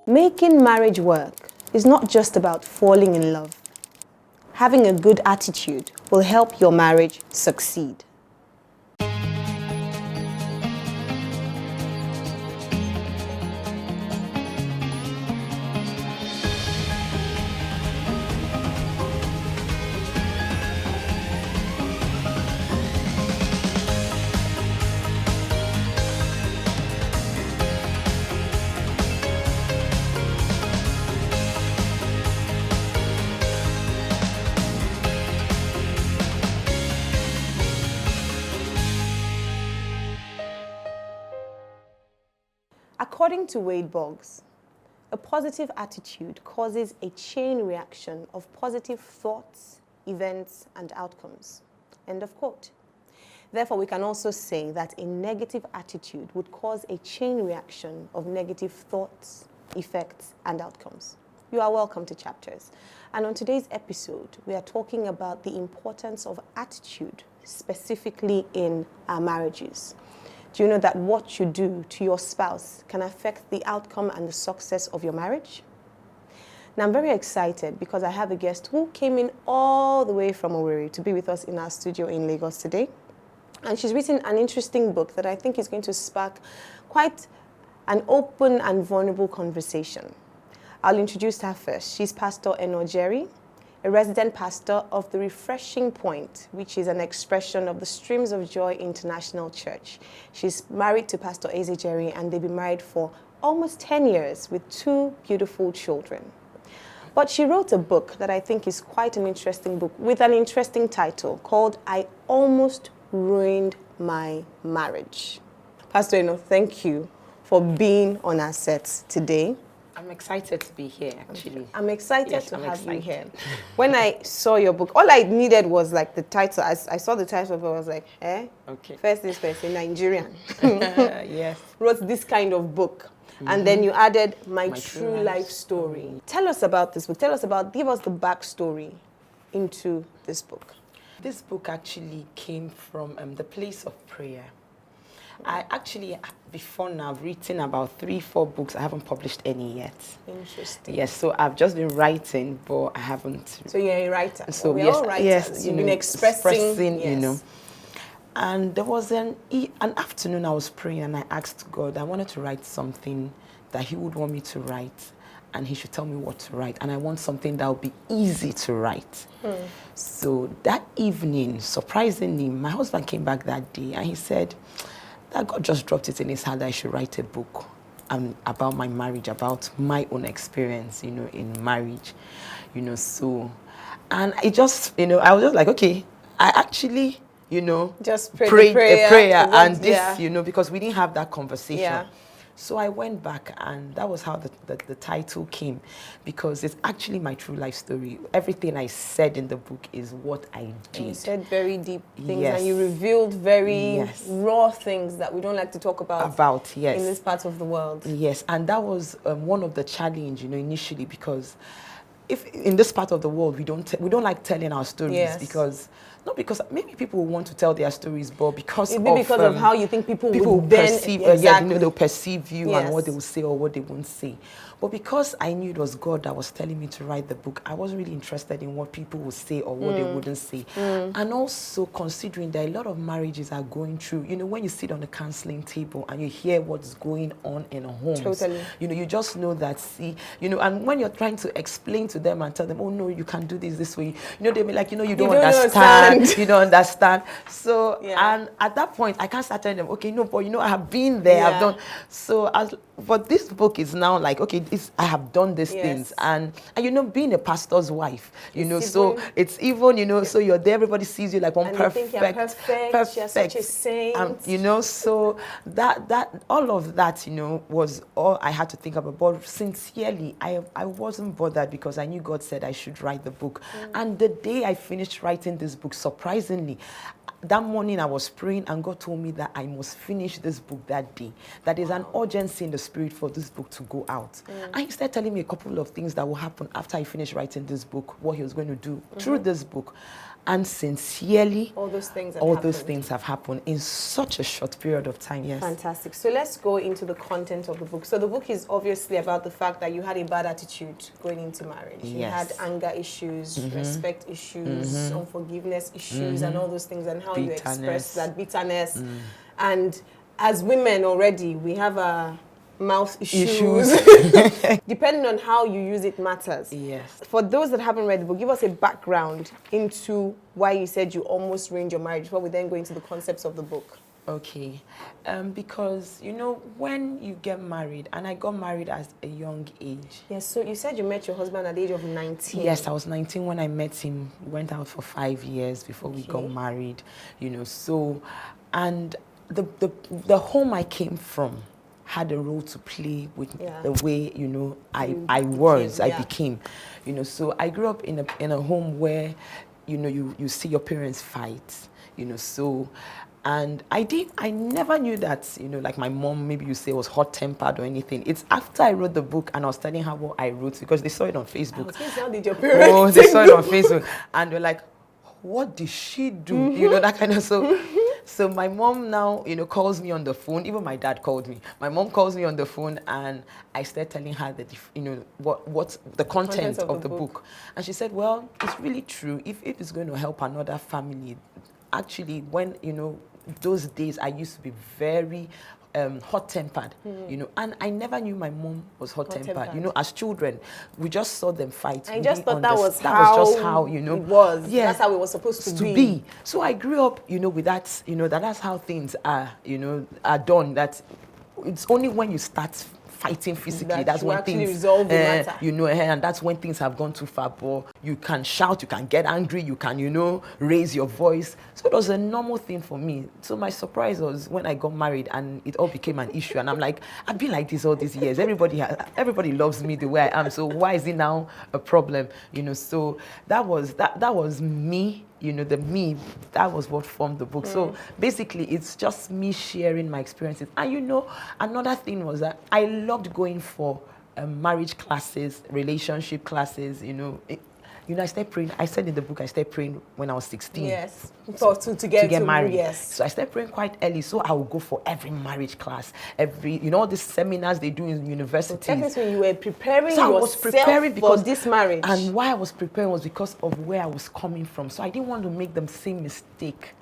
Making marriage work is not just about falling in love. Having a good attitude will help your marriage succeed. According to Wade Boggs, a positive attitude causes a chain reaction of positive thoughts, events, and outcomes. End of quote. Therefore, we can also say that a negative attitude would cause a chain reaction of negative thoughts, effects, and outcomes. You are welcome to Chapters. And on today's episode, we are talking about the importance of attitude, specifically in our marriages. Do you know that what you do to your spouse can affect the outcome and the success of your marriage? Now, I'm very excited because I have a guest who came in all the way from Owerri to be with us in our studio in Lagos today. And she's written an interesting book that I think is going to spark quite an open and vulnerable conversation. I'll introduce her first. She's Pastor Eno, a resident pastor of the Refreshing Point, which is an expression of the Streams of Joy International Church. She's married to Pastor Eze Jerry, and they've been married for almost 10 years with 2 beautiful children. But she wrote a book that I think is quite an interesting book with an interesting title called I Almost Ruined My Marriage. Pastor Eno, thank you for being on our set today. I'm excited to be here, actually. I'm excited to have you here. When I saw your book, all I needed was like the title. I saw the title, but I was like, Okay. First things first, a Nigerian. Yes. Wrote this kind of book. Mm-hmm. And then you added my true life story. Tell us about this book. Give us the backstory into this book. This book actually came from the place of prayer. I actually, before now, I've written about 3-4 books. I haven't published any yet. Interesting. Yes, so I've just been writing, but I haven't. So you're a writer. So we're all writers. Yes, You've been expressing, you know. And there was an afternoon I was praying and I asked God, I wanted to write something that He would want me to write, and He should tell me what to write. And I want something that would be easy to write. So that evening, surprisingly, my husband came back that day and he said that God just dropped it in his heart that I should write a book about my marriage, about my own experience, in marriage, so. And it just, I was just like, okay, I actually, just prayed a prayer and this, because we didn't have that conversation. Yeah. So I went back, and that was how the title came, because it's actually my true life story. Everything I said in the book is what I did. And you said very deep things, Yes. and you revealed very raw things that we don't like to talk about yes. in this part of the world. Yes, and that was one of the challenge, initially, because if in this part of the world we don't like telling our stories, because not because maybe people want to tell their stories, but because of how you think people will perceive, exactly. they'll perceive you and what they will say or what they won't say. But because I knew it was God that was telling me to write the book, I wasn't really interested in what people would say or what they wouldn't say. And also considering that a lot of marriages are going through, when you sit on the counseling table and you hear what's going on in homes, totally. You just know that, and when you're trying to explain to them and tell them, oh no, you can do this way, they'll be like, you don't understand, you don't understand. So, and at that point, I can't start telling them, okay, no, but I have been there, I've done. So, but this book is now like, okay, I have done these things, and being a pastor's wife, so it's even, so you're there, everybody sees you like one and perfect, you're such a saint, so that all of that, was all I had to think about. But sincerely, I wasn't bothered, because I knew God said I should write the book. And the day I finished writing this book, surprisingly, that morning I was praying, and God told me that I must finish this book that day. That there's an urgency in the spirit for this book to go out. And He started telling me a couple of things that will happen after I finish writing this book, what He was going to do through this book. and sincerely, All those things have happened in such a short period of time. Yes. Fantastic. So let's go into the content of the book. So the book is obviously about the fact that you had a bad attitude going into marriage. Yes. You had anger issues, respect issues, unforgiveness issues, and all those things, and how you express that bitterness. And as women already, we have a mouth issues. Depending on how you use it matters. Yes. For those that haven't read the book, give us a background into why you said you almost ruined your marriage before we then go into the concepts of the book. Okay. Because, you know, when you get married, and I got married at a young age. Yes, so you said you met your husband at the age of 19. Yes, I was 19 when I met him. We went out for 5 years before we got married, you know. So, and the home I came from had a role to play with the way, you know, I became, you know. So I grew up in a home where, you know, you see your parents fight, you know. So, and I never knew that, you know, like my mom, maybe you say, was hot-tempered or anything. It's after I wrote the book and I was telling her what I wrote, because they saw it on Facebook. How did your parents? Oh, they saw it on Facebook, and they're like, what did she do? You know, that kind of. So my mom now, you know, calls me on the phone. Even my dad called me. My mom calls me on the phone, and I start telling her that, you know, what's the content of the book. And she said, well, it's really true. If it's going to help another family, actually, when, you know, those days I used to be very hot-tempered, you know, and I never knew my mom was hot-tempered. You know, as children, we just saw them fight. I just thought that was just how, you know, it was. Yeah, that's how it was supposed to be. So I grew up, you know, with that, you know, that's how things are, you know, are done. That it's only when you start fighting physically that's when things resolve the matter. You know, and that's when things have gone too far. But you can shout, you can get angry, you can, you know, raise your voice. So it was a normal thing for me. So my surprise was when I got married and it all became an issue, and I'm like, I've been like this all these years. Everybody loves me the way I am, so why is it now a problem? You know, so that was me. You know, that was what formed the book. So basically, it's just me sharing my experiences. And you know, another thing was that I loved going for marriage classes, relationship classes, you know. I started praying. I said in the book, I started praying when I was 16. Yes. To get married. Yes. So I started praying quite early. So I would go for every marriage class, all these seminars they do in universities. So technically, you were preparing I was preparing for this marriage. And why I was preparing was because of where I was coming from. So I didn't want to make the same mistake.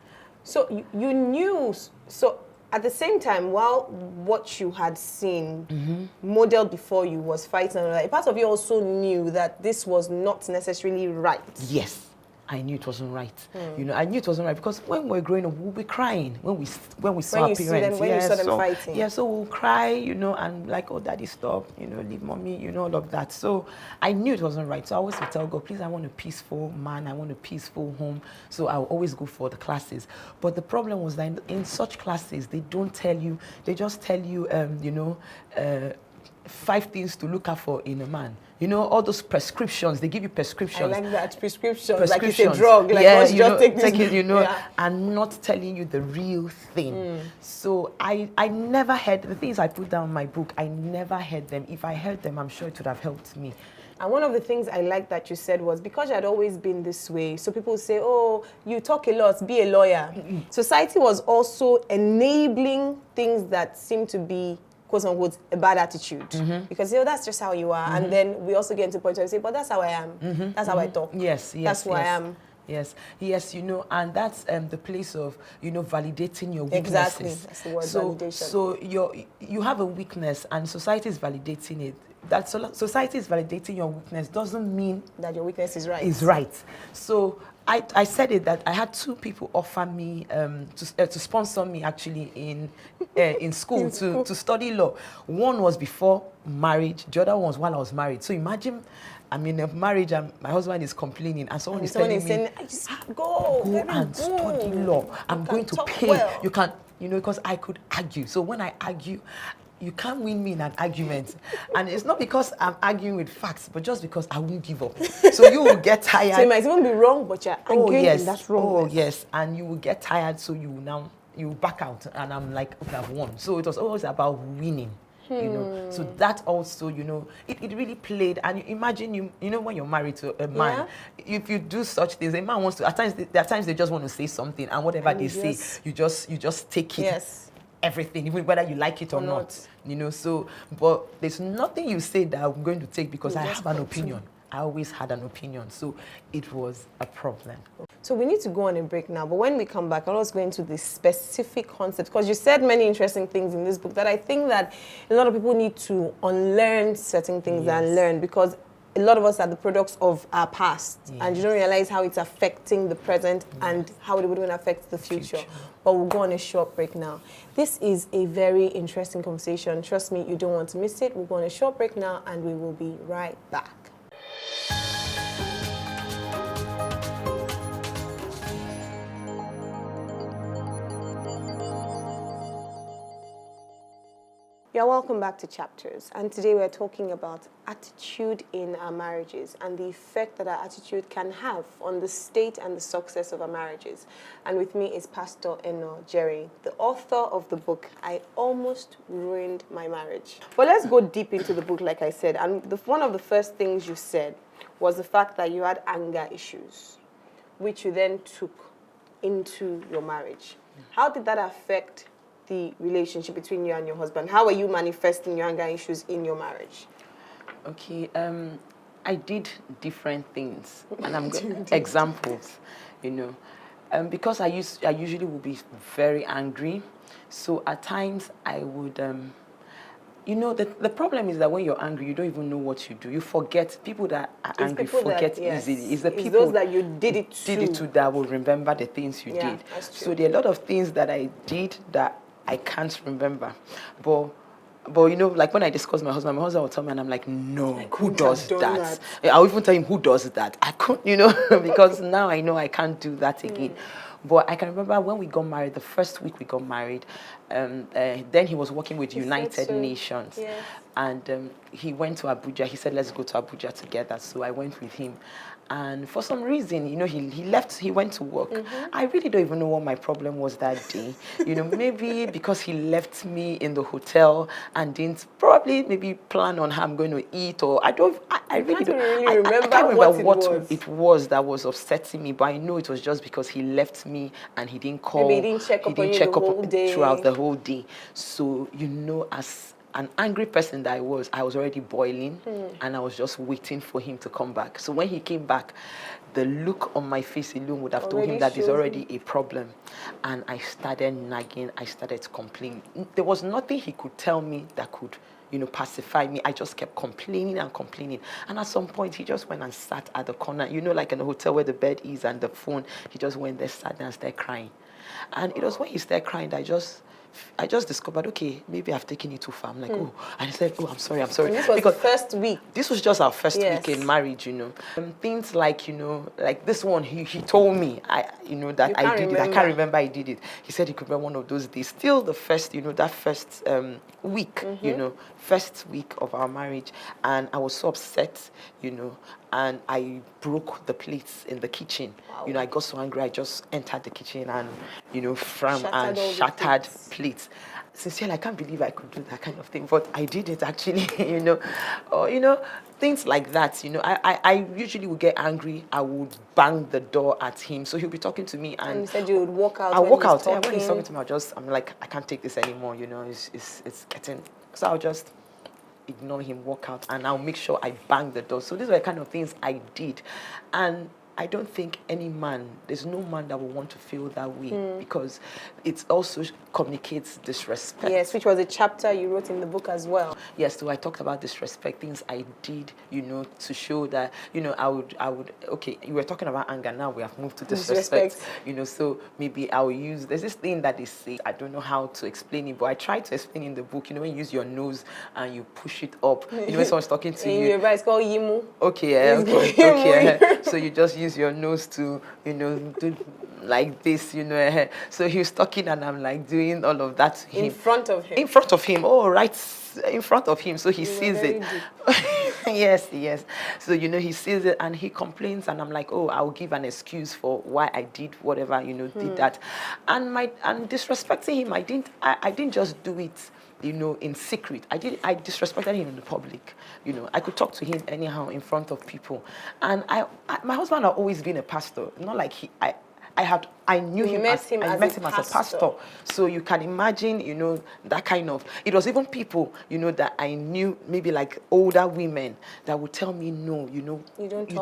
So you knew. So at the same time, while what you had seen modeled before you was fighting, a part of you also knew that this was not necessarily right. Yes, I knew it wasn't right. You know, I knew it wasn't right because when we were growing up, we'll be crying when we saw our parents. When you saw them fighting. Yeah, so we'll cry, you know, and like, oh, daddy, stop, you know, leave mommy, you know, all of that. So I knew it wasn't right. So I always would tell God, please, I want a peaceful man. I want a peaceful home. So I will always go for the classes. But the problem was that in such classes, they don't tell you, they just tell you, 5 things to look out for in a man. You know, all those prescriptions, they give you prescriptions. I like that, prescriptions. Like it's a drug. Like, yeah, take it, you know, and not telling you the real thing. So I never heard, the things I put down in my book, I never heard them. If I heard them, I'm sure it would have helped me. And one of the things I liked that you said was, because you had always been this way, so people say, oh, you talk a lot, be a lawyer. Society was also enabling things that seem to be, quote unquote, a bad attitude. Because, that's just how you are. And then we also get into the point where we say, but that's how I am. That's how I talk. Yes. That's who I am. Yes, you know, and that's the place of, you know, validating your weaknesses. Exactly, that's the word, validation. So you have a weakness and society is validating it. That society is validating your weakness doesn't mean that your weakness is right. Is right. So I said it that I had 2 people offer me to sponsor me actually in school to study law. One was before marriage, the other one was while I was married. So imagine I'm in a marriage and my husband is complaining and someone is telling me, just go and study law. I'm going to pay. Well. You can, you know, because I could argue. So when I argue, you can't win me in an argument. And it's not because I'm arguing with facts, but just because I won't give up. So you will get tired. So you might even be wrong, but you're arguing in that wrongness. Oh, yes. And you will get tired, so you will back out. And I'm like, okay, I've won. So it was always about winning. You know, so that also, you know, it really played. And you imagine, you know, when you're married to a man, if you do such things, a man wants to, at times, there are times they just want to say something, and whatever And they say, you just take it. Yes. Everything, even whether you like it or not, you know. So, but there's nothing you say that I'm going to take because I have an opinion. I always had an opinion, so it was a problem. So we need to go on a break now, but when we come back, I'll also go into the specific concepts, because you said many interesting things in this book that I think that a lot of people need to unlearn certain things and learn, because a lot of us are the products of our past, and you don't realize how it's affecting the present and how it would even affect the future. But we'll go on a short break now. This is a very interesting conversation. Trust me, you don't want to miss it. We'll go on a short break now, and we will be right back. You're welcome back to Chapters, and today we're talking about attitude in our marriages and the effect that our attitude can have on the state and the success of our marriages. And with me is Pastor Eno, the author of the book, I Almost Ruined My Marriage. Well, let's go deep into the book, like I said. And one of the first things you said was the fact that you had anger issues, which you then took into your marriage. How did that affect the relationship between you and your husband? How are you manifesting your anger issues in your marriage? Okay, I did different things, and I'm going examples, you know, because I usually would be very angry, so at times I would, you know, the problem is that when you're angry, you don't even know what you do. You forget. People that are angry forget easily. It's the people those that you did it to that will remember the things you did. That's true. So there are a lot of things that I did that I can't remember, but you know, like when I discuss my husband will tell me, and I'm like, no, who does that? I'll even tell him who does that. I couldn't, you know, because now I know I can't do that again. But I can remember when we got married, the first week we got married, then he was working with United Nations. Yes. And he went to Abuja. He said, let's go to Abuja together. So I went with him. And for some reason, you know, he left, he went to work. I really don't even know what my problem was that day. You know, maybe because he left me in the hotel and didn't probably maybe plan on how I'm going to eat, or I really don't remember. I can't remember what it was that was upsetting me, but I know it was just because he left me and he didn't call. Maybe he didn't check up throughout the whole day. So, you know, as an angry person that I was already boiling, and I was just waiting for him to come back. So when he came back, the look on my face alone would have told him that there's already a problem. And I started nagging, I started complaining. There was nothing he could tell me that could, you know, pacify me. I just kept complaining and complaining. And at some point, he just went and sat at the corner, you know, like in a hotel where the bed is and the phone. He just went there, sat there and started crying. And it was when he started crying that I just discovered, okay, maybe I've taken it too far. I'm like, oh, and he said, oh, I'm sorry. And this was because the first week. This was just our first week in marriage, you know. Things like, you know, like this one, he told me, you know, that I did it. I can't remember I did it. He said he could remember one of those days. Still the first, you know, that first week, you know, first week of our marriage. And I was so upset, you know, and I broke the plates in the kitchen. Wow. You know, I got so angry, I just entered the kitchen and, you know, shattered plates. Sincerely, I can't believe I could do that kind of thing, but I did it actually, you know. Or, you know, things like that, you know. I usually would get angry, I would bang the door at him, so he'll be talking to me and you said you would walk out. I'll walk out, yeah, when he's talking to me, I'm like, I can't take this anymore, you know, it's getting, so I'll just ignore him, walk out, and I'll make sure I bang the door. So these were the kind of things I did. And I don't think there's no man that will want to feel that way, because it also communicates disrespect. Yes, which was a chapter you wrote in the book as well. Yes, so I talked about disrespect, things I did, you know, to show that, you know, I would, okay, you were talking about anger, now we have moved to disrespect. You know, so maybe I'll use, there's this thing that they say, I don't know how to explain it, but I try to explain in the book, you know, when you use your nose and you push it up, you know, when someone's talking to you. It's called yimu. Okay, okay. So you just use your nose to, you know, do like this, you know. So he was talking and I'm like doing all of that to him. In front of him? In front of him, oh, right in front of him. So he sees it. Yes, yes. So, he sees it and he complains, and I'm like, oh, I'll give an excuse for why I did whatever, did that. And disrespecting him, I didn't just do it, in secret. I disrespected him in the public. I could talk to him anyhow in front of people. And my husband had always been a pastor. Not like I knew him as a pastor. So you can imagine, that kind of, it was even people, that I knew, maybe like older women, that would tell me, no, you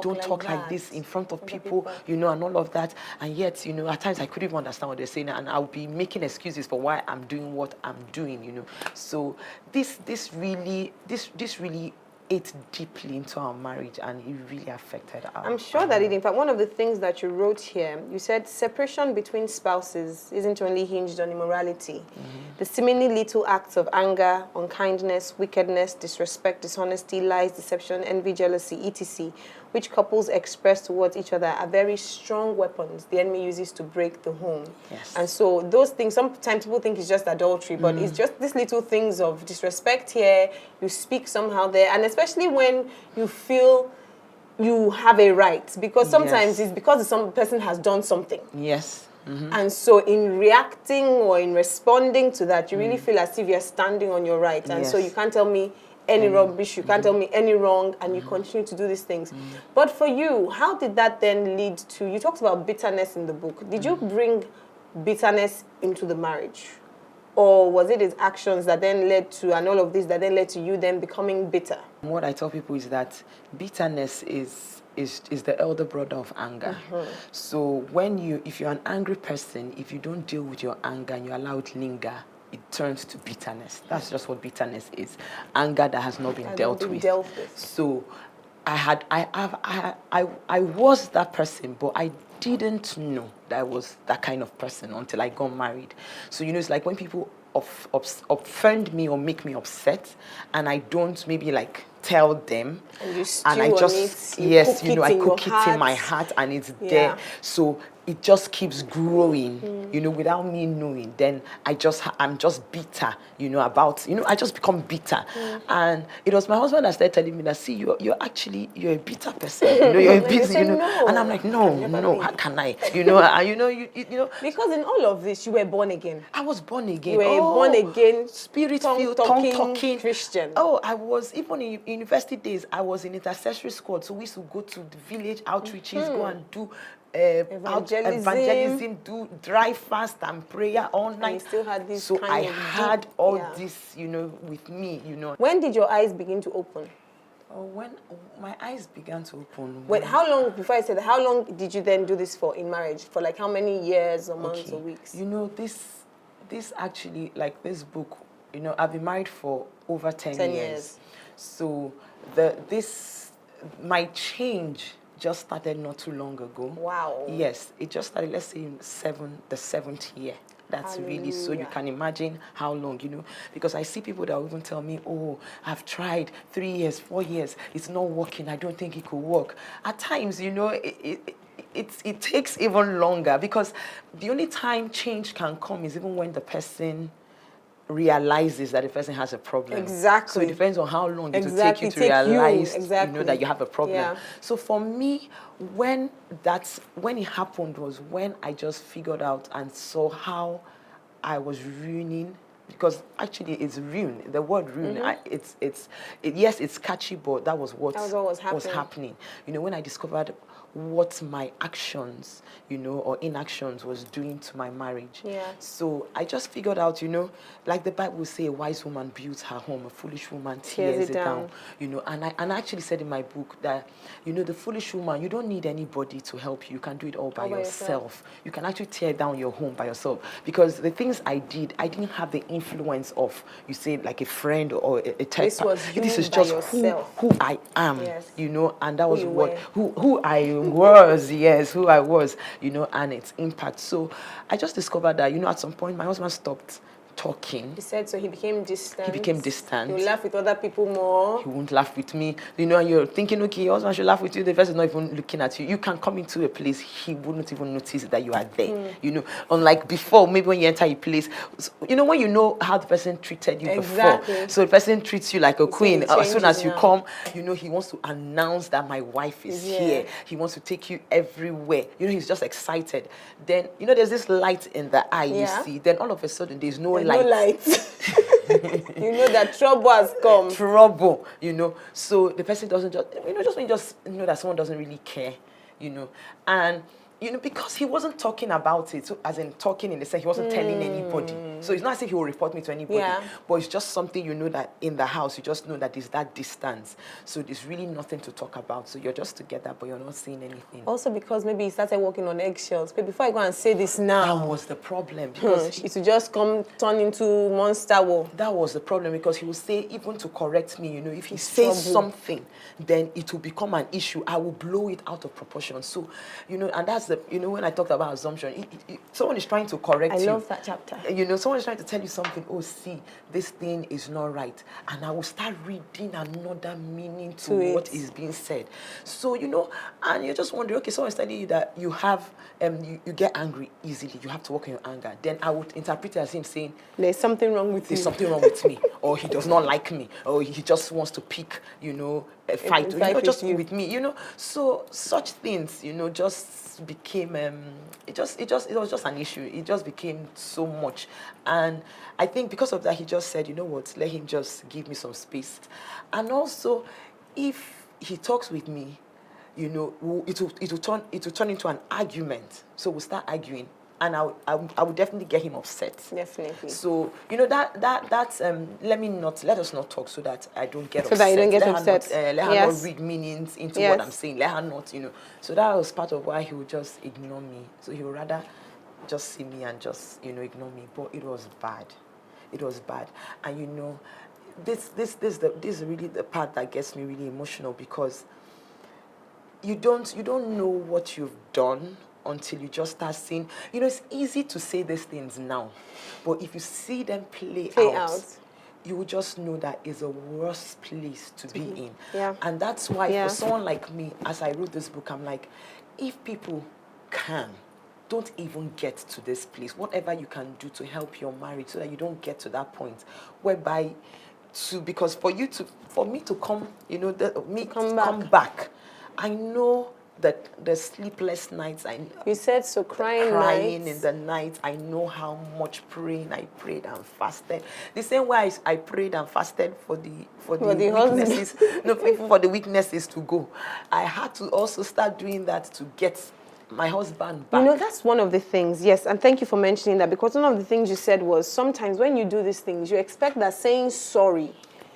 don't talk like this in front of people, and all of that. And yet, at times I couldn't even understand what they're saying, and I'll be making excuses for why I'm doing what I'm doing, So this really ate deeply into our marriage, and it really affected our I'm sure that it, in fact, one of the things that you wrote here, you said separation between spouses isn't only hinged on immorality. The seemingly little acts of anger, unkindness, wickedness, disrespect, dishonesty, lies, deception, envy, jealousy, etc., which couples express towards each other, are very strong weapons the enemy uses to break the home. Yes. And so those things, sometimes people think it's just adultery, but it's just these little things of disrespect here, you speak somehow there, and especially when you feel you have a right, because sometimes it's because some person has done something. Yes. And so in reacting or in responding to that, you really feel as if you're standing on your right. And so you can't tell me any rubbish, you can't tell me any wrong, and you continue to do these things. But for you, how did that then lead to, you talked about bitterness in the book. Did you bring bitterness into the marriage? Or was it his actions that then led to, and all of this that then led to you then becoming bitter? What I tell people is that bitterness is the elder brother of anger. So if you're an angry person, if you don't deal with your anger and you allow it linger, it turns to bitterness. That's just what bitterness is. Anger that has not been dealt with. So I was that person, but I didn't know that I was that kind of person until I got married. So, it's like when people offend me or make me upset, and I don't maybe like tell them, and I just I cook it in my heart, and it's there. So it just keeps growing, without me knowing. Then I'm just bitter, about, I just become bitter. And it was my husband that started telling me that, see, you're a bitter person, you're a bitter, No. And I'm like, no, how can I, Because in all of this, you were born again. I was born again. You were born again, Spirit-filled, tongue-talking Christian. Oh, I was, even in university days, I was in intercessory squad. So we used to go to the village outreaches, go and do evangelism, do dry fast and prayer all night. And you still had this so kind I of had all this, with me, When did your eyes begin to open? Oh, when my eyes began to open. Wait, how long, before I said that, how long did you then do this for in marriage? For like how many years or months or weeks? This actually, like this book, I've been married for over 10 years. So my change just started not too long ago. Wow. Yes, it just started, let's say, in the 7th year. That's really, so you can imagine how long, because I see people that will even tell me, oh, I've tried 3 years, 4 years, it's not working, I don't think it could work. At times, it takes even longer, because the only time change can come is even when the person realizes that the person has a problem. Exactly. So it depends on how long it will take you to realize that you have a problem. Yeah. So for me, when it happened was when I just figured out and saw how I was ruining, because actually it's ruin. The word ruin, yes, it's catchy, but that was what was happening. When I discovered what my actions, or inactions was doing to my marriage. Yeah. So I just figured out, like the Bible say, a wise woman builds her home, a foolish woman tears it down. And I actually said in my book that, the foolish woman, you don't need anybody to help you. You can do it all by yourself. You can actually tear down your home by yourself. Because the things I didn't have the influence of, you say, like a friend or a type. This is just who I am, and that was who I was, who I was, and its impact. So I just discovered that, at some point my husband stopped talking. He said so. He became distant. He became distant. He would laugh with other people more. He won't laugh with me. You know, and you're thinking, okay, your husband should laugh with you. The person is not even looking at you. You can come into a place, he wouldn't even notice that you are there. You know, unlike before, maybe when you enter a place, you know, when you know how the person treated you before. So the person treats you like a queen. As soon as you come, you know, he wants to announce that my wife is here. He wants to take you everywhere. You know, he's just excited. Then, you know, there's this light in the eye, you see. Then all of a sudden, there's no light. No light. You know that trouble has come. Trouble, you know. So the person doesn't just, you know, just when you just know that someone doesn't really care, you know. And, you know, because he wasn't talking about it, so as in talking in the sense, he wasn't telling anybody. So it's not as if he will report me to anybody. But it's just something, you know, that in the house, you just know that there's that distance. So there's really nothing to talk about. So you're just together, but you're not saying anything. Also because maybe he started walking on eggshells. But before I go and say this now. That was the problem. Because it would just turn into monster war. That was the problem, because he would say, even to correct me, you know, if he says something, then it will become an issue. I will blow it out of proportion. So, you know, and that's the, you know, when I talked about assumption, someone is trying to correct you. I love that chapter. You know, someone is trying to tell you something. Oh, see, this thing is not right. And I will start reading another meaning to what is being said. So, you know, and you're just wondering, okay, someone is telling you that you have, you get angry easily. You have to work on your anger. Then I would interpret it as him saying, there's something wrong with you. There's something wrong with me. Or he does not like me. Or he just wants to pick, you know, a fight. You know, just with me, you know. So such things, you know, just became it was just an issue. It just became so much. And I think because of that, he just said, you know what, let him just give me some space. And also, if he talks with me, you know, it will turn into an argument. So we'll start arguing, and I would definitely get him upset. Definitely. So, you know, that's let us not talk so that I don't get upset. So that you don't get upset. Let her not read meanings into what I'm saying. Let her not, you know. So that was part of why he would just ignore me. So he would rather just see me and just, you know, ignore me. But it was bad. It was bad. And, you know, this is really the part that gets me really emotional, because you don't know what you've done until you just start seeing. You know, it's easy to say these things now, but if you see them play out, you will just know that it's a worse place to be in. And that's why for someone like me, as I wrote this book, I'm like, if people don't even get to this place, whatever you can do to help your marriage so that you don't get to that point whereby because for me to come, you know, come back. I know that the sleepless nights, you said so, crying in the night. I know how much praying I prayed and fasted. The same way I prayed and fasted for the weaknesses, for the weaknesses to go. I had to also start doing that to get my husband back. You know, that's one of the things, yes, and thank you for mentioning that, because one of the things you said was sometimes when you do these things, you expect that saying sorry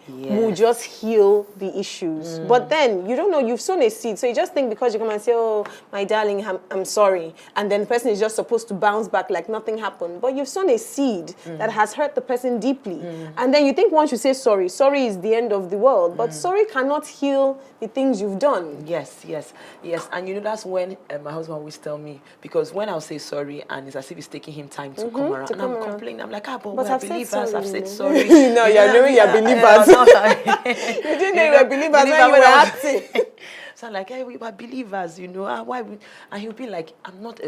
will just heal the issues. But then, you don't know, you've sown a seed. So you just think because you come and say, oh, my darling, I'm sorry. And then the person is just supposed to bounce back like nothing happened. But you've sown a seed that has hurt the person deeply. And then you think once you say sorry, sorry is the end of the world. But sorry cannot heal the things you've done. Yes. And you know, that's when my husband always tell me, because when I'll say sorry, and it's as if it's taking him time to come around. And I'm complaining. I'm like, but we're believers. I've said sorry. No, you're knowing you're believers. You didn't know you were believers when you were acting. So I'm like, hey, we were believers, you know. Why? And he'll be like, I'm not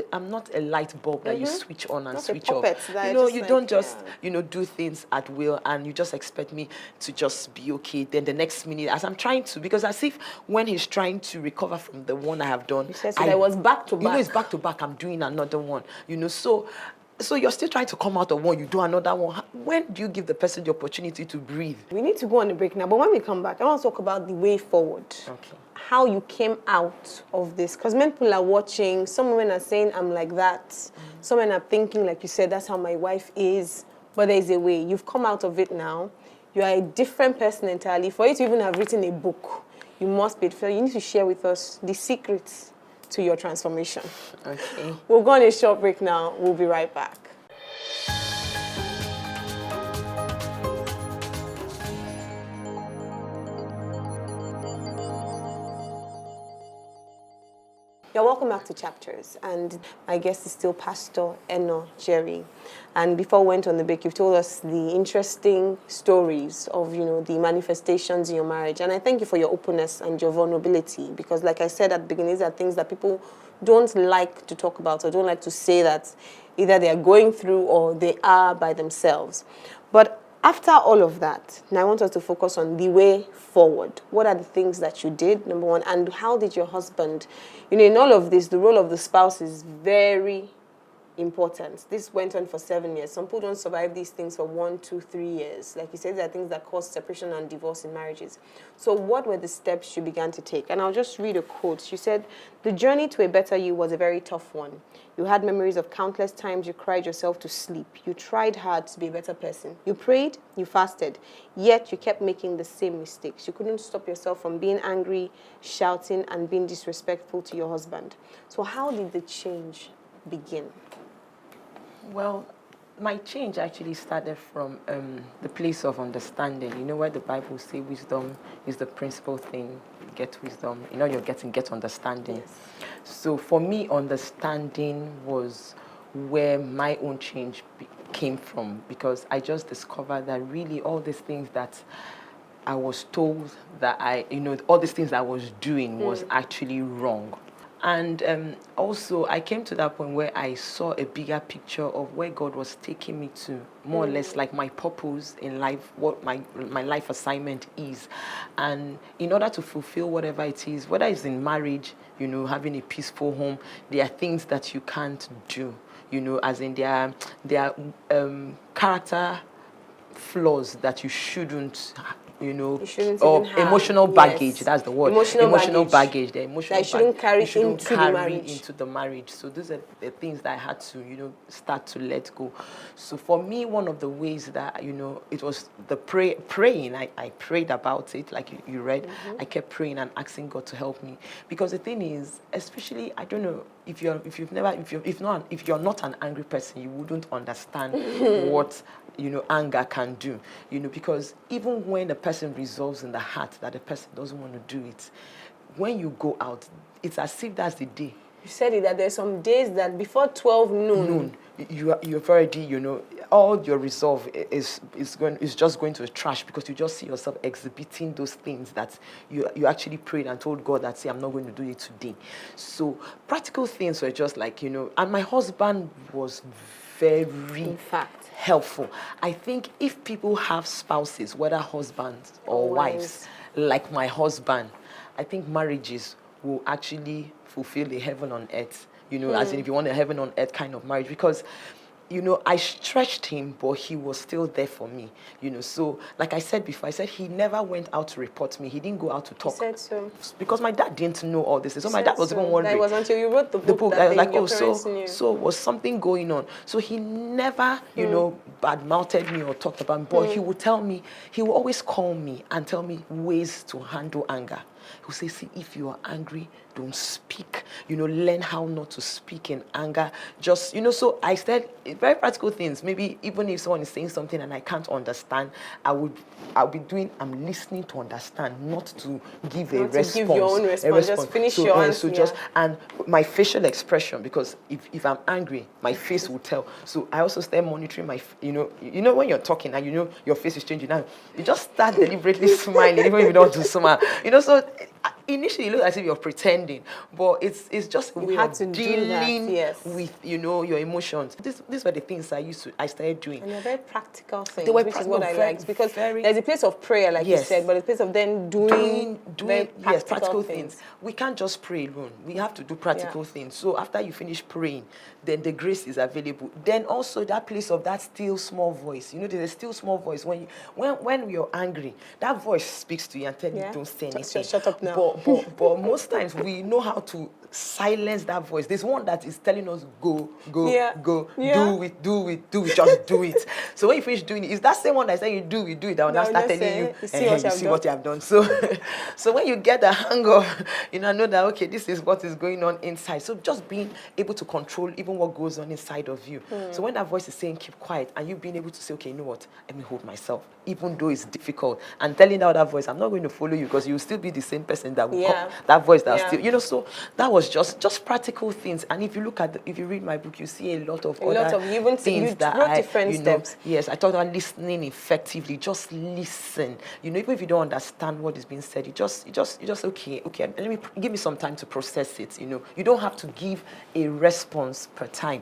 a light bulb that you switch on and not switch off. You know, you don't just, you know, do things at will and you just expect me to just be okay. Then the next minute, as I'm trying to, because as if when he's trying to recover from the one I have done, I was back to back. You know, it's back to back. I'm doing another one. You know, so you're still trying to come out of one, you do another one. When do you give the person the opportunity to breathe? We need to go on a break now, but when we come back, I want to talk about the way forward. Okay. How you came out of this. Because many people are watching, some women are saying, I'm like that. Some men are thinking, like you said, that's how my wife is. But there's a way. You've come out of it now. You are a different person entirely. For you to even have written a book, you must be. You need to share with us the secrets to your transformation. Okay. We'll go on a short break now. We'll be right back. You're welcome back to Chapters, and my guest is still Pastor Eno Jerry. And before we went on the break, you've told us the interesting stories of, the manifestations in your marriage. And I thank you for your openness and your vulnerability, because like I said at the beginning, these are things that people don't like to talk about or don't like to say that either they are going through or they are by themselves. But after all of that, now I want us to focus on the way forward. What are the things that you did, number one, and how did your husband, in all of this, the role of the spouse is very important. This went on for 7 years. Some people don't survive these things for 1, 2, 3 years. Like you said, there are things that cause separation and divorce in marriages. So what were the steps you began to take? And I'll just read a quote. She said, "The journey to a better you was a very tough one. You had memories of countless times you cried yourself to sleep. You tried hard to be a better person. You prayed, you fasted, yet you kept making the same mistakes. You couldn't stop yourself from being angry, shouting, and being disrespectful to your husband." So how did the change begin? Well, my change actually started from the place of understanding. You know where the Bible says wisdom is the principal thing. Get wisdom. Get understanding. Yes. So for me, understanding was where my own change came from, because I just discovered that really all these things that I was told that all these things I was doing was actually wrong. And also, I came to that point where I saw a bigger picture of where God was taking me to, more or less like my purpose in life, what my life assignment is. And in order to fulfill whatever it is, whether it's in marriage, having a peaceful home, there are things that you can't do, as in there are character flaws that you shouldn't or emotional baggage. Yes. That's the word. Emotional baggage. The emotional that you shouldn't carry into the marriage. So those are the things that I had to, start to let go. So for me, one of the ways that, it was the praying. I prayed about it, like you read. I kept praying and asking God to help me, because the thing is, especially, I don't know if you're not an angry person, you wouldn't understand what anger can do, because even when a person resolves in the heart that the person doesn't want to do it, when you go out, it's as if that's the day. You said it, that there's some days that before 12 noon you've already, all your resolve is just going to the trash, because you just see yourself exhibiting those things that you actually prayed and told God that, say, I'm not going to do it today. So practical things were just like, and my husband was very, in fact, helpful. I think if people have spouses, whether husbands or wives, like my husband, I think marriages will actually fulfill a heaven on earth, as in if you want a heaven on earth kind of marriage, because I stretched him, but he was still there for me, So, like I said before, I said he never went out to report me. He didn't go out to talk. He said so. Because my dad didn't know all this. So my dad was even wondering. That was until you wrote the book that I was like, your parents knew. So was something going on? So he never, bad-mouthed me or talked about me, but he would tell me, he would always call me and tell me ways to handle anger. He would say, see, if you are angry, don't speak. Learn how not to speak in anger. Just, so I said very practical things. Maybe even if someone is saying something and I can't understand, I'm listening to understand, not to give a response. To give your own response. Just finish your answer. And my facial expression, because if I'm angry, my face will tell. So I also start monitoring my, when you're talking and your face is changing now, you just start deliberately smiling, even if you don't do smile. So initially, it looks as if you're pretending, but it's just a way of dealing with your emotions. These were the things I started doing. And they're very practical things, which is what I liked, because there's a place of prayer, like you said, but a place of then doing practical things. We can't just pray alone. We have to do practical things. So after you finish praying, then the grace is available. Then also that place of that still small voice. There's a still small voice when you're angry. That voice speaks to you and tells you don't say anything. Shut up now. But most times we know how to silence that voice. There's one that is telling us go, do it, just do it. So when you finish doing it, it's that same one that's saying you do it, that will now start telling you, you see what you have done. So when you get the hang of, know that, okay, this is what is going on inside. So just being able to control even what goes on inside of you. So when that voice is saying keep quiet, and you being able to say, okay, you know what, let me hold myself, even though it's difficult, and telling that other voice, I'm not going to follow you, because you'll still be the same person that that will come, that voice that will still, you know, so that was just practical things. And if you look at, if you read my book, you see a lot of things that wrote different steps. Yes, I talked about listening effectively. Just listen. You know, even if you don't understand what is being said, you just okay, give me some time to process it. You know, you don't have to give a response per time.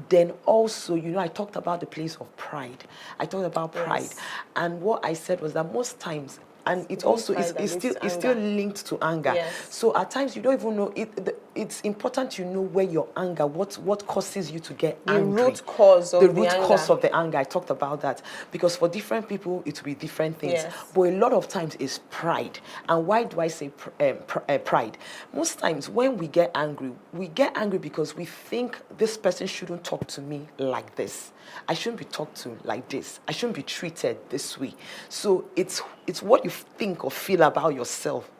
Then also, you know, I talked about the place of pride. I talked about pride, and what I said was that most times, and it also is still linked to anger. Yes. So at times you don't even know it. It's important you know where your anger, what causes you to get angry. The root cause of the anger. I talked about that, because for different people it will be different things. Yes. But a lot of times it's pride. And why do I say pride? Most times when we get angry because we think this person shouldn't talk to me like this. I shouldn't be talked to like this. I shouldn't be treated this way. So it's what you think or feel about yourself.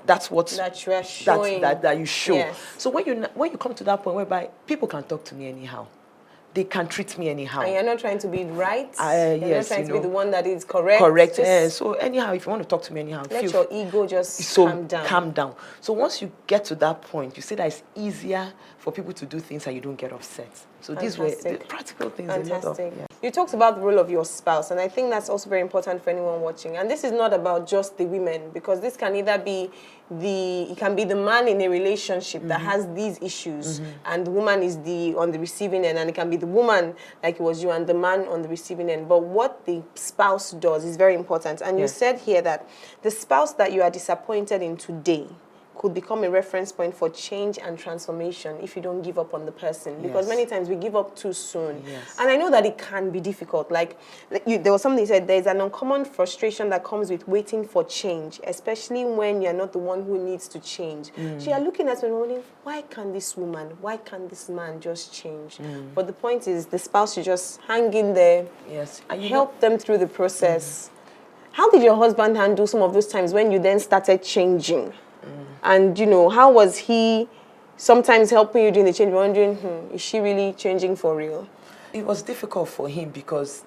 That's what that you are showing. That you show. Yes. So when you come to that point whereby people can talk to me anyhow, they can treat me anyhow. And you're not trying to be right. You're not trying to be the one that is correct. Correct. So anyhow, if you want to talk to me anyhow, let your ego just calm down. So once you get to that point, you see that it's easier for people to do things and you don't get upset. So these were the practical things. Fantastic. You talked about the role of your spouse, and I think that's also very important for anyone watching. And this is not about just the women, because this can either be it can be the man in a relationship that has these issues, and the woman is on the receiving end, and it can be the woman like it was you and the man on the receiving end. But what the spouse does is very important. And you said here that the spouse that you are disappointed in today could become a reference point for change and transformation if you don't give up on the person. Because many times we give up too soon. Yes. And I know that it can be difficult. There was something you said, there's an uncommon frustration that comes with waiting for change, especially when you're not the one who needs to change. So you're looking at me wondering, why can't this woman, why can't this man just change? But the point is, the spouse should just hang in there, and help them through the process. How did your husband handle some of those times when you then started changing? And, you know, how was he sometimes helping you during the change, wondering, is she really changing for real? It was difficult for him because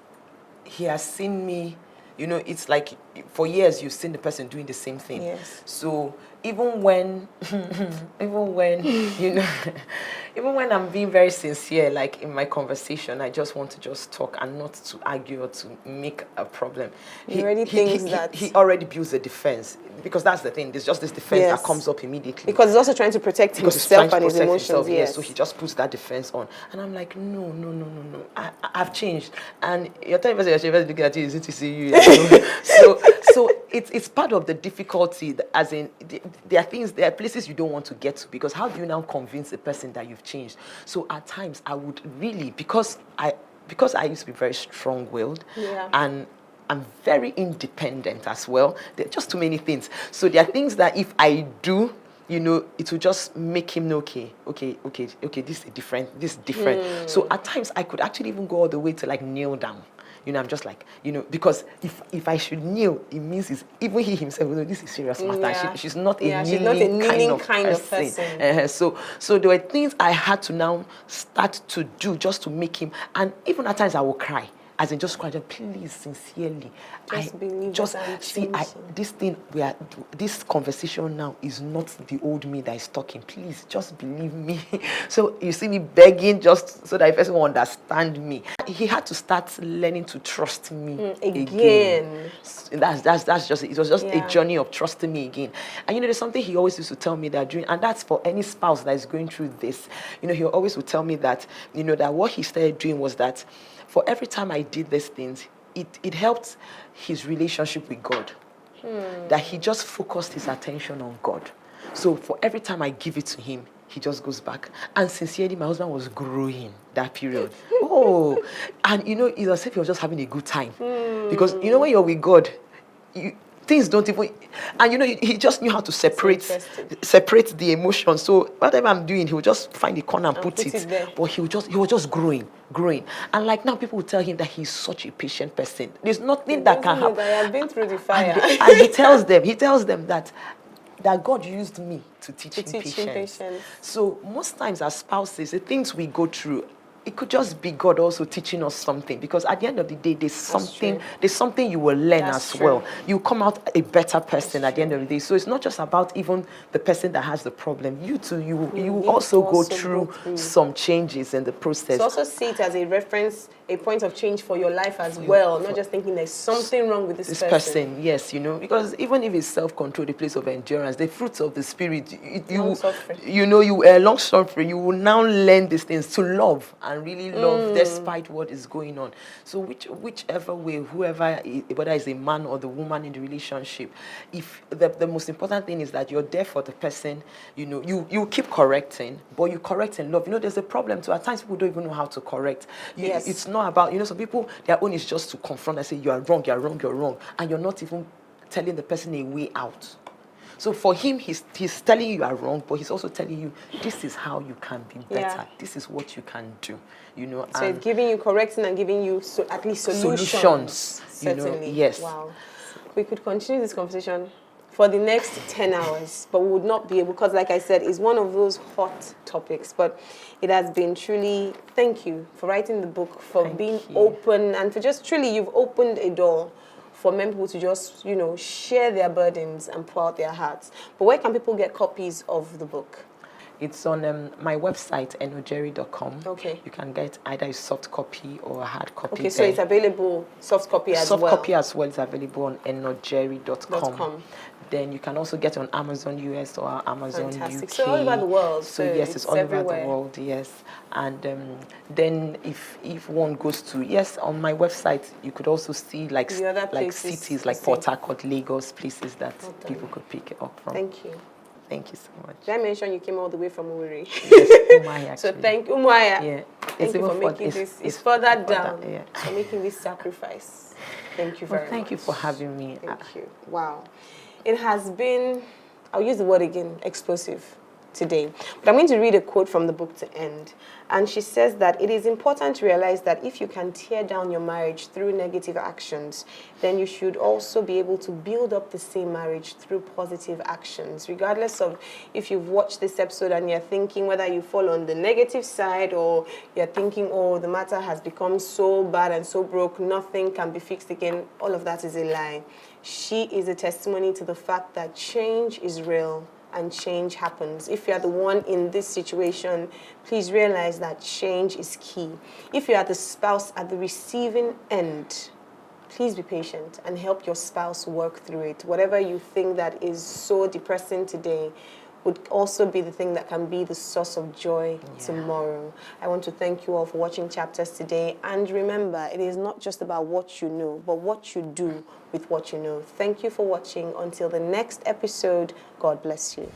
he has seen me, you know, it's like for years you've seen the person doing the same thing. Yes. So even when, you know, even when I'm being very sincere, like in my conversation, I just want to just talk and not to argue or to make a problem. He already builds a defense, because that's the thing. There's just this defense that comes up immediately. Because he's also trying to protect himself and his emotions. Yes. So he just puts that defense on, and I'm like, no. I've changed, and you're telling me you're looking at you, is it to see you? So it's part of the difficulty, as in there are places you don't want to get to, because how do you now convince a person that you've changed? So at times I would really, because I used to be very strong-willed, and I'm very independent as well. There are just too many things. So there are things that if I do, you know, it will just make him know, okay, this is different. So at times I could actually even go all the way to like kneel down. You know, I'm just like, you know, because if I should kneel, it means even he himself, you know, this is serious matter. Yeah. She's not a kneeling kind of person. So there were things I had to now start to do just to make him, and even at times I will cry. As in, just cry, please, sincerely. This conversation now is not the old me that is talking. Please, just believe me. So you see me begging just so that the person will understand me. He had to start learning to trust me again. That's just it. Was just a journey of trusting me again. And you know, there's something he always used to tell me that and that's for any spouse that is going through this. You know, he always would tell me that, you know, that what he started doing was that for every time I did these things, it helped his relationship with God. That he just focused his attention on God. So for every time I give it to him, he just goes back. And sincerely, my husband was growing that period. And you know, it's as if he was just having a good time. Because you know, when you're with God, things don't even, and you know, he just knew how to separate the emotions. So whatever I'm doing, he would just find a corner and put it there. But he was just growing. And like now, people will tell him that he's such a patient person. There's nothing that can happen. I have been through the fire. And he tells them that God used me to teach him patience. So most times as spouses, the things we go through, it could just be God also teaching us something, because at the end of the day, there's true. something you will learn That's as true. well. You come out a better person That's at the end of the day. So it's not just about even the person that has the problem. You too, you need also to go also through go through. some changes in the process. So also see it as a reference, a point of change for your life as well, not just thinking there's something wrong with this person. Yes, because even if it's self-control, the place of endurance, the fruits of the spirit, Long-suffering. you long suffering, you will now learn these things to love and really love despite what is going on. So whichever way, whoever, whether it's a man or the woman in the relationship, if the most important thing is that you're there for the person, you keep correcting, but you correct in love. There's a problem too. At times people don't even know how to correct. Yes. It's not about, some people, their own is just to confront and say, you are wrong, you're wrong, you're wrong. And you're not even telling the person a way out. So for him, he's telling you are wrong, but he's also telling you, this is how you can be better. Yeah. This is what you can do, So it's giving you, correcting and giving you at least solutions. Certainly. Yes. Wow. We could continue this conversation for the next 10 hours, but we would not be able, because like I said, it's one of those hot topics. But it has been truly, thank you for writing the book, for being open, and for just truly, you've opened a door for men people to just, share their burdens and pour out their hearts. But where can people get copies of the book? It's on my website, enojerry.com. Okay. You can get either a soft copy or a hard copy. Okay, so it's available, soft copy as well. Soft copy as well is available on enojerry.com. Then you can also get on Amazon US or Amazon Fantastic. UK. So all over the world. So yes, it's all everywhere. over the world, yes. And then if one goes to, on my website, you could also see like cities like Port Harcourt, Lagos, places that people could pick it up from. Thank you. Thank you so much. Did I mention you came all the way from Uwiri? Yes, Umuahia, actually. So thank you, Umuahia. Yeah. Thank you for making this. It's further down. For making this sacrifice. Thank you very much. Thank you for having me. Thank you. Wow. It has been, I'll use the word again, explosive today. But I'm going to read a quote from the book to end. And she says that it is important to realize that if you can tear down your marriage through negative actions, then you should also be able to build up the same marriage through positive actions. Regardless of if you've watched this episode and you're thinking whether you fall on the negative side or you're thinking, oh, the matter has become so bad and so broke, nothing can be fixed again, all of that is a lie. She is a testimony to the fact that change is real and change happens. If you are the one in this situation, please realize that change is key. If you are the spouse at the receiving end, please be patient and help your spouse work through it. Whatever you think that is so depressing today would also be the thing that can be the source of joy tomorrow. I want to thank you all for watching Chapters today. And remember, it is not just about what you know, but what you do with what you know. Thank you for watching. Until the next episode, God bless you.